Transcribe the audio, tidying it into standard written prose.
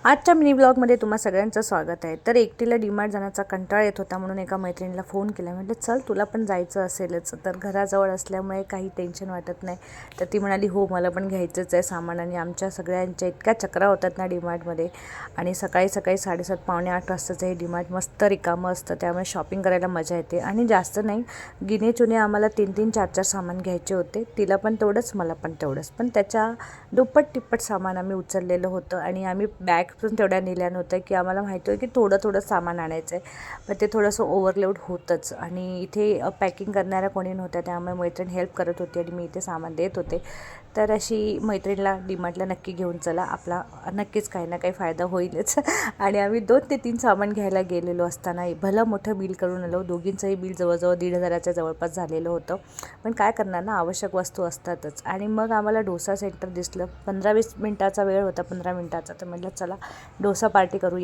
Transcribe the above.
आजच्या मिनी ब्लॉगमध्ये तुम्हा सगळ्यांचं स्वागत आहे. तर एकटीला डीमार्ट जाण्याचा कंटाळा येत होता म्हणून एका मैत्रिणीला फोन केला. म्हटलं चल तुला पण जायचं असेलच, तर घराजवळ असल्यामुळे काही टेन्शन वाटत नाही. तर ती म्हणाली हो मला पण घ्यायचंच आहे सामान. आणि आमच्या सगळ्यांच्या इतक्या चक्रा होतात ना डीमार्टमध्ये. आणि सकाळी सकाळी 7:30 पावणे 8 वाजताचं हे डीमार्ट मस्त रिकामं असतं, त्यामुळे शॉपिंग करायला मजा येते. आणि जास्त नाही, गिने चुने आम्हाला 3-3 4-4 सामान घ्यायचे होते. तिला पण तेवढंच मला पण तेवढंच, पण त्याच्या दुप्पट तिप्पट सामान आम्ही उचललेलं होतं. आणि आम्ही बॅग पण तेवढ्या नेल्या नव्हत्या की आम्हाला माहिती होतं की थोडं थोडं सामान आणायचं आहे, पण ते थोडंसं ओव्हरलोड होतंच. आणि इथे पॅकिंग करणाऱ्या कोणी नव्हत्या, त्यामुळे मैत्रीण हेल्प करत होती आणि मी इथे सामान देत होते. तर अशी मैत्रिणीला डीमार्टला नक्की घेऊन चला, आपला नक्कीच काही ना काही फायदा होईलच. आणि आम्ही 2 ते 3 सामान घ्यायला गेलेलो असताना भलं मोठं बिल करून आलो. दोघींचंही बिल जवळजवळ 1,500च्या जवळपास झालेलं होतं. पण काय करणार ना, आवश्यक वस्तू असतातच. आणि मग आम्हाला डोसा सेंटर दिसलं. 15-20 मिनटाचा वेळ होता, 15 मिनटाचा. तर म्हटलं चला डोसा पार्टी करूया.